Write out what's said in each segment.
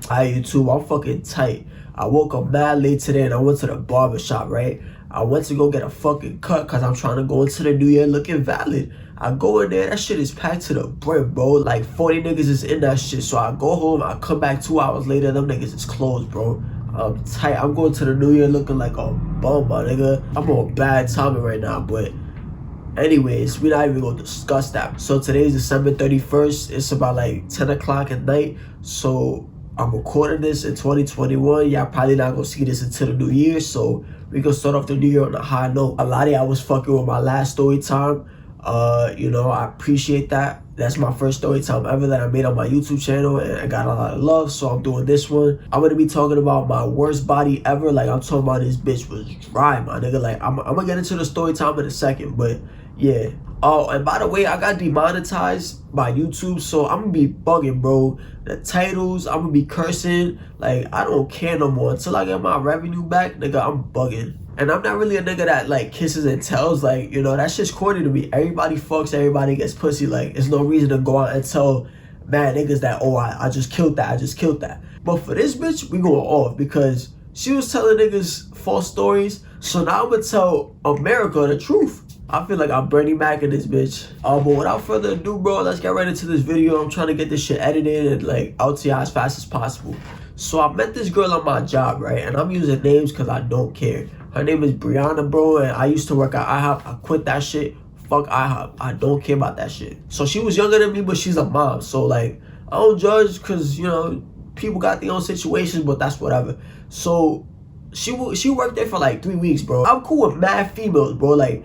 Alright, YouTube, I'm fucking tight. I woke up mad late today and I went to the barber shop, right? I went to go get a fucking cut because I'm trying to go into the new year looking valid. I go in there, that shit is packed to the brim, bro. Like 40 niggas is in that shit. So I go home, I come back 2 hours later, them niggas is closed, bro. I'm tight. I'm going to the new year looking like a bum, my nigga. I'm on bad timing right now, but anyways, we're not even gonna discuss that. So today's December 31st. It's about like 10 o'clock at night. So I'm recording this in 2021. Y'all probably not gonna see this until the new year. So we gonna start off the new year on a high note. A lot of y'all was fucking with my last story time. You know, I appreciate that. That's my first story time ever that I made on my YouTube channel, and I got a lot of love, so I'm doing this one. I'm gonna be talking about my worst body ever. Like, I'm talking about this bitch was dry, my nigga. Like, I'm gonna get into the story time in a second, but yeah. Oh, and by the way, I got demonetized by YouTube, so I'm gonna be bugging, bro. The titles, I'm gonna be cursing. Like, I don't care no more. Until I get my revenue back, nigga, I'm bugging. And I'm not really a nigga that, like, kisses and tells. Like, you know, that shit's corny to me. Everybody fucks, everybody gets pussy. Like, there's no reason to go out and tell mad niggas that, oh, I just killed that, I just killed that. But for this bitch, we going off because she was telling niggas false stories. So now I'm gonna tell America the truth. I feel like I'm Bernie Mac in this bitch. But without further ado, bro, let's get right into this video. I'm trying to get this shit edited and, like, out to y'all as fast as possible. So I met this girl on my job, right? And I'm using names because I don't care. Her name is Brianna, bro, and I used to work at IHOP. I quit that shit. Fuck IHOP. I don't care about that shit. So she was younger than me, but she's a mom. So, like, I don't judge because, you know, people got their own situations, but that's whatever. So she worked there for, like, 3 weeks, bro. I'm cool with mad females, bro. Like,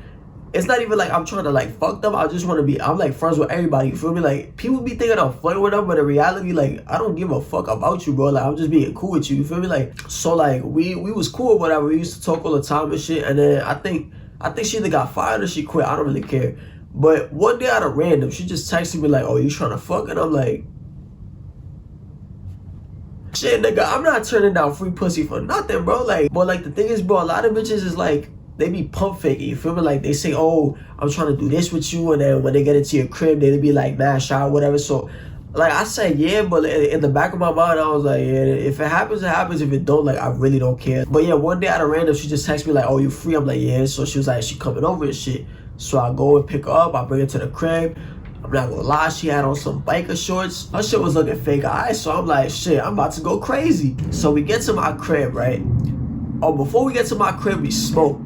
it's not even like I'm trying to, like, fuck them. I just want to be, I'm, like, friends with everybody, you feel me? Like, people be thinking I'm flirting with them, but in reality, like, I don't give a fuck about you, bro. Like, I'm just being cool with you, you feel me? Like, so, like, we was cool or whatever. We used to talk all the time and shit, and then I think she either got fired or she quit. I don't really care. But one day out of random, she just texted me like, oh, you trying to fuck? And I'm like, shit, nigga, I'm not turning down free pussy for nothing, bro. Like, but, like, the thing is, bro, a lot of bitches is, like, they be pump faking, you feel me? Like, they say, oh, I'm trying to do this with you, and then when they get into your crib, they be like, mad shy, whatever. So, like, I said, yeah, but in the back of my mind, I was like, yeah, if it happens, it happens. If it don't, like, I really don't care. But yeah, one day out of random, she just texted me like, oh, you free? I'm like, yeah. So she was like, she coming over and shit. So I go and pick her up, I bring her to the crib. I'm not gonna lie, she had on some biker shorts. Her shit was looking fake. Alright, so I'm like, shit, I'm about to go crazy. So we get to my crib, right? Oh, before we get to my crib, we smoke.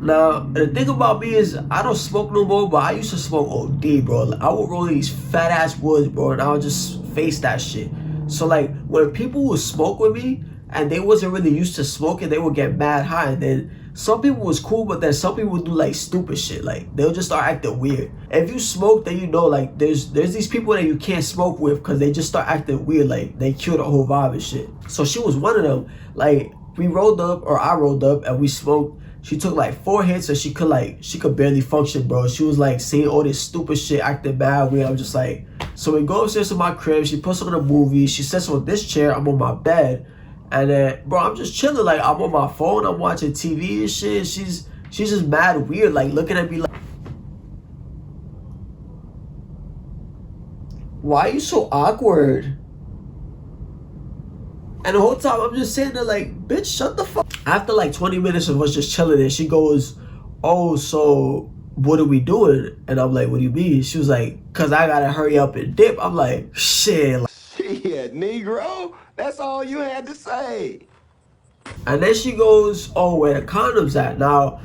Now, the thing about me is I don't smoke no more, but I used to smoke OD, bro. Like, I would roll these fat ass woods, bro, and I would just face that shit. So, like, when people would smoke with me and they wasn't really used to smoking, they would get mad high. And then some people was cool, but then some people would do, like, stupid shit. Like, they'll just start acting weird. If you smoke, then you know, like, there's these people that you can't smoke with because they just start acting weird. Like, they kill the whole vibe and shit. So she was one of them. Like, we rolled up, or I rolled up, and we smoked. She took like 4 hits and she could barely function, bro. She was like saying all this stupid shit, acting bad weird. I'm just like, so we go upstairs to my crib. She puts on a movie. She sits on this chair. I'm on my bed, and then, bro, I'm just chilling. Like, I'm on my phone. I'm watching TV and shit. She's just mad weird, like looking at me like, why are you so awkward? And the whole time I'm just sitting there like, bitch, shut the fuck. After like 20 minutes of us just chilling, and she goes, oh, so what are we doing? And I'm like, what do you mean? She was like, cause I gotta hurry up and dip. I'm like, shit. Shit, Negro, that's all you had to say. And then she goes, oh, where the condoms at? Now,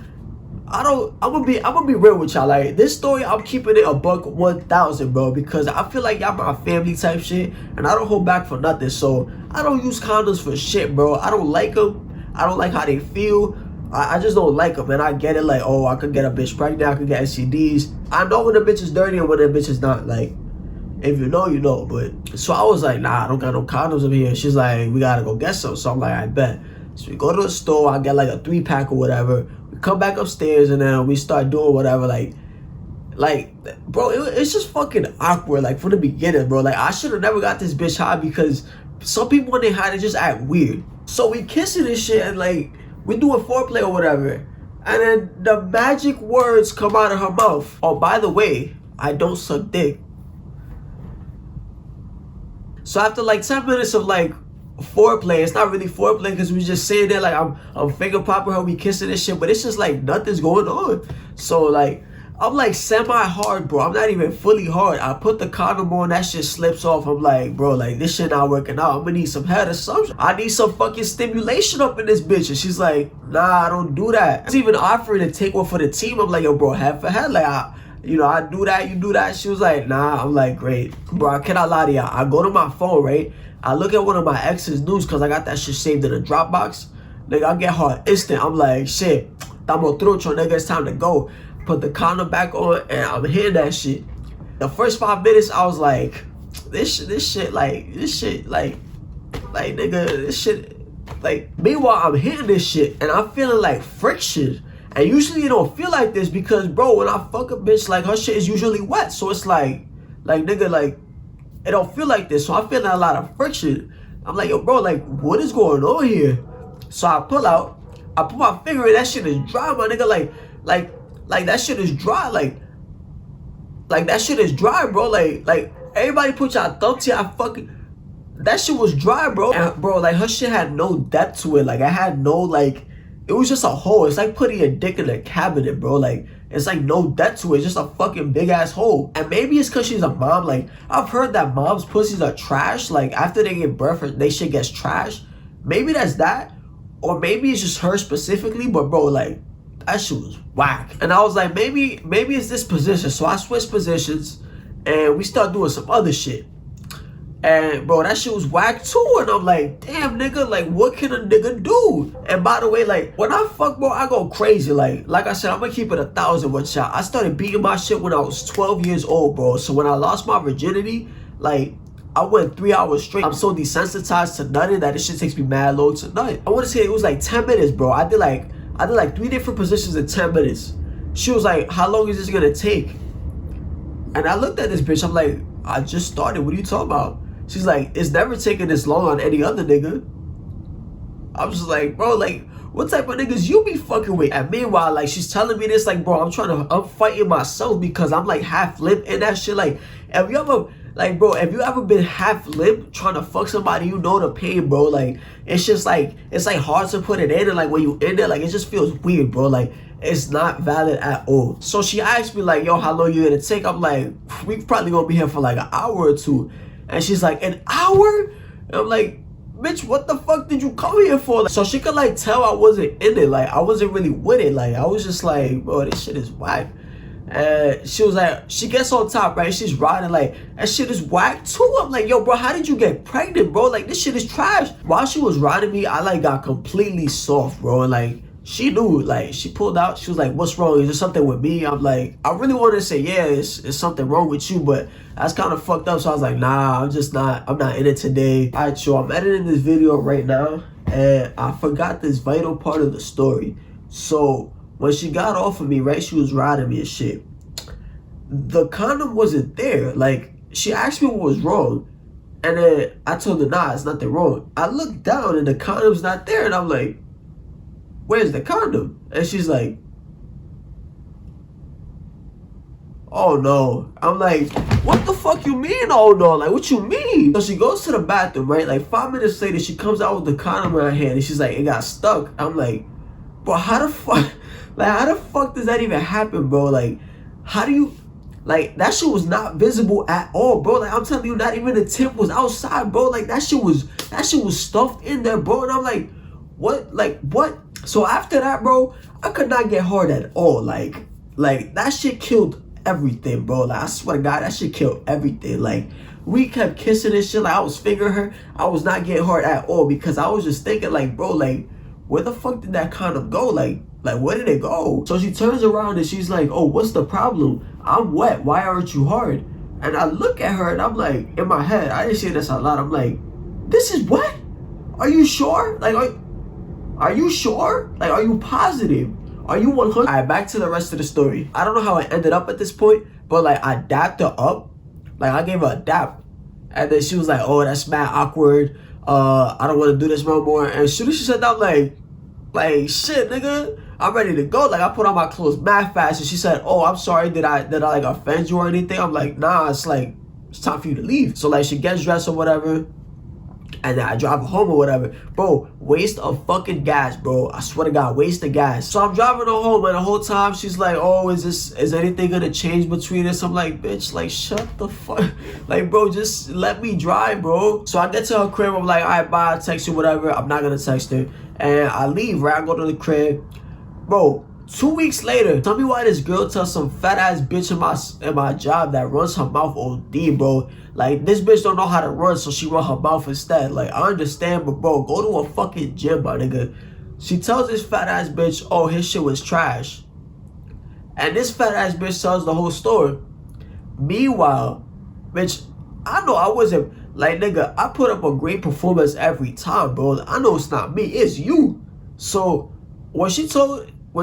I'm gonna be real with y'all. Like, this story, I'm keeping it a buck 1,000, bro, because I feel like y'all my family type shit, and I don't hold back for nothing. So I don't use condoms for shit, bro. I don't like them. I don't like how they feel. I just don't like them, and I get it. Like, oh, I could get a bitch pregnant. I could get STDs. I know when a bitch is dirty and when a bitch is not. Like, if you know, you know. But so I was like, nah, I don't got no condoms over here. She's like, we gotta go get some. So I'm like, I bet. So we go to the store. I get like a 3-pack or whatever. We come back upstairs and then we start doing whatever. Like, bro, it's just fucking awkward. Like, from the beginning, bro. Like, I should have never got this bitch high because some people when they high, they just act weird. So we kissing and shit, and like, we doing foreplay or whatever. And then the magic words come out of her mouth. Oh, by the way, I don't suck dick. So after like 10 minutes of like foreplay. It's not really foreplay because we just sitting there like I'm finger popping her, we kissing and shit, but it's just like nothing's going on. So like I'm like semi hard, bro. I'm not even fully hard. I put the condom on, that shit slips off. I'm like, bro, like this shit not working out. I'm gonna need some head or something. I need some fucking stimulation up in this bitch. And she's like, nah, I don't do that. I was even offering to take one for the team. I'm like, yo, bro, head for head. Like I do that, you do that. She was like, nah. I'm like, great. Bro, I cannot lie to y'all. I go to my phone, right? I look at one of my ex's news because I got that shit saved in a Dropbox. Nigga, I get hard instant. I'm like, shit, tamo trucho, nigga, it's time to go. Put the condom back on and I'm hitting that shit. The first 5 minutes, I was like, this shit, like, nigga, this shit, like, meanwhile, I'm hitting this shit and I'm feeling like friction. And usually it don't feel like this because, bro, when I fuck a bitch, like, her shit is usually wet. So it's like, nigga, like, it don't feel like this. So I'm feeling a lot of friction. I'm like, yo, bro, like, what is going on here? So I pull out, I put my finger in, that shit is dry, my nigga, like that shit is dry, like that shit is dry, bro. Like everybody put y'all thumb to y'all fucking. That shit was dry, bro. And bro, like her shit had no depth to it. Like I had no like, it was just a hole. It's like putting your dick in a cabinet, bro. Like it's like no depth to it. It's just a fucking big ass hole. And maybe it's cause she's a mom. Like I've heard that moms' pussies are trash. Like after they give birth, they shit gets trashed. Maybe that's that, or maybe it's just her specifically. But bro, like. That shit was whack. And I was like, maybe it's this position. So I switched positions and we start doing some other shit. And bro, that shit was whack too. And I'm like, damn nigga, like what can a nigga do? And by the way, like when I fuck, bro, I go crazy. Like I said, I'm gonna keep it 1,000 with y'all. I started beating my shit when I was 12 years old, bro. So when I lost my virginity, like I went 3 hours straight. I'm so desensitized to nutting that this shit takes me mad low to nut. I wanna say it was like 10 minutes, bro. I did like 3 different positions in 10 minutes. She was like, how long is this gonna take? And I looked at this bitch, I'm like, I just started, what are you talking about? She's like, it's never taken this long on any other nigga. I was just like, bro, like, what type of niggas you be fucking with? And meanwhile, like, she's telling me this, like, bro, I'm fighting myself because I'm like half limp in that shit. Like, have you ever, like, bro, have you ever been half limp trying to fuck somebody, you know the pain, bro? Like, it's just like, it's like hard to put it in, and like when you in there, like, it just feels weird, bro. Like, it's not valid at all. So she asked me, like, yo, how long you gonna take? I'm like, we probably gonna be here for like an hour or two. And she's like, an hour? And I'm like, bitch, what the fuck did you come here for? Like, so she could like tell I wasn't in it. Like, I wasn't really with it. Like, I was just like, bro, this shit is whack. And she was like, she gets on top, right? She's riding like, that shit is whack too. I'm like, yo, bro, how did you get pregnant, bro? Like, this shit is trash. While she was riding me, I like got completely soft, bro. And like, she knew, like, she pulled out. She was like, what's wrong? Is there something with me? I'm like, I really wanted to say, yeah, it's something wrong with you, but that's kind of fucked up. So I was like, nah, I'm not in it today. All right, so I'm editing this video right now, and I forgot this vital part of the story. So when she got off of me, right, she was riding me and shit. The condom wasn't there. Like, she asked me what was wrong, and then I told her, nah, it's nothing wrong. I looked down, and the condom's not there, and I'm like, where's the condom? And she's like, oh no. I'm like, what the fuck you mean, oh no? Like, what you mean? So she goes to the bathroom, right? Like 5 minutes later, she comes out with the condom in her hand, and she's like, it got stuck. I'm like, bro, how the fuck does that even happen, bro? Like, how do you, like, that shit was not visible at all, bro. Like, I'm telling you, not even the tip was outside, bro. Like, that shit was stuffed in there, bro. And I'm like, what? Like, what? So after that, bro, I could not get hard at all. Like that shit killed everything, bro. Like, I swear to God, that shit killed everything. Like, we kept kissing and shit. Like, I was fingering her. I was not getting hard at all because I was just thinking, like, bro, like, where the fuck did that condom go? Like, where did it go? So she turns around and she's like, oh, what's the problem? I'm wet. Why aren't you hard? And I look at her and I'm like, in my head, I didn't say this a lot. I'm like, this is wet? Are you sure? Like, are you sure? Like, are you positive? Are you 100? All right, back to the rest of the story. I don't know how I ended up at this point, but like, I dapped her up. Like, I gave her a dap. And then she was like, oh, that's mad awkward. I don't want to do this no more. And as soon as she said that, I'm like, shit, nigga, I'm ready to go. Like, I put on my clothes mad fast. And she said, oh, I'm sorry. Did I like offend you or anything? I'm like, nah, it's like, it's time for you to leave. So like, she gets dressed or whatever. and then I drive her home or whatever. Bro, waste of fucking gas, bro. I swear to God, waste of gas. So I'm driving her home, and the whole time she's like, oh, is anything gonna change between us? I'm like, bitch, like, shut the fuck. Like, bro, just let me drive, bro. So I get to her crib, I'm like, all right, bye, I'll text you, whatever. I'm not gonna text her. And I leave, right? I go to the crib. Bro, 2 weeks later, tell me why this girl tells some fat ass bitch in my job that runs her mouth OD, bro. Like, this bitch don't know how to run, so she run her mouth instead. Like, I understand, but bro, go to a fucking gym, my nigga. She tells this fat ass bitch, oh, his shit was trash. And this fat ass bitch tells the whole story. Meanwhile, bitch, I know I wasn't, like, nigga, I put up a great performance every time, bro. I know it's not me, it's you. So, when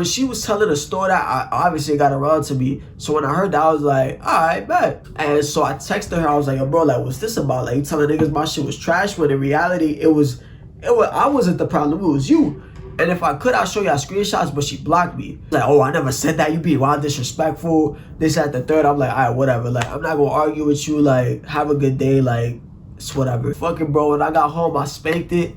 she was telling the story, that I obviously got around to me. So when I heard that, I was like, all right, bet. And so I texted her. I was like, bro, like, what's this about? Like, you telling niggas my shit was trash, when in reality, I wasn't the problem. It was you. And if I could, I'll show y'all screenshots, but she blocked me. Like, oh, I never said that. You be wild disrespectful. This, at the third. I'm like, all right, whatever. Like, I'm not gonna argue with you. Like, have a good day. Like, it's whatever. Fucking, bro, when I got home, I spanked it,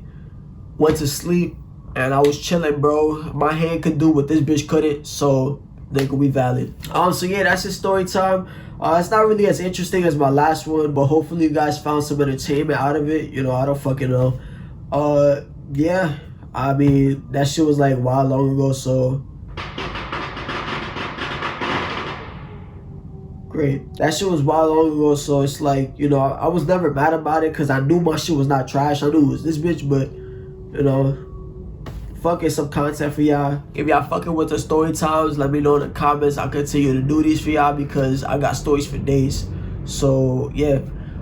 went to sleep, and I was chilling, bro. My hand could do what this bitch couldn't, so they could be valid. So yeah, that's his story time. It's not really as interesting as my last one, but hopefully you guys found some entertainment out of it. You know, I don't fucking know. Yeah, I mean, that shit was like a while long ago, so great. That shit was a while long ago, so it's like, you know, I was never mad about it because I knew my shit was not trash. I knew it was this bitch, but, you know, fucking some content for y'all. If y'all fucking with the story times, let me know in the comments. I'll continue to do these for y'all because I got stories for days. So yeah,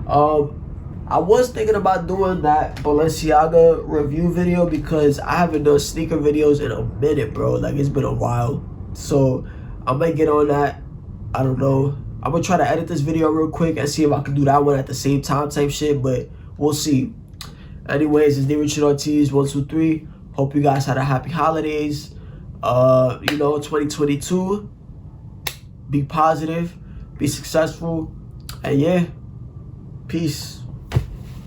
I was thinking about doing that Balenciaga review video because I haven't done sneaker videos in a minute, bro. Like, it's been a while. So I might get on that. I don't know. I'm gonna try to edit this video real quick and see if I can do that one at the same time type shit, but we'll see. Anyways, it's Richard Ortiz 123. Hope you guys had a happy holidays. You know, 2022. Be positive, be successful, and yeah, peace.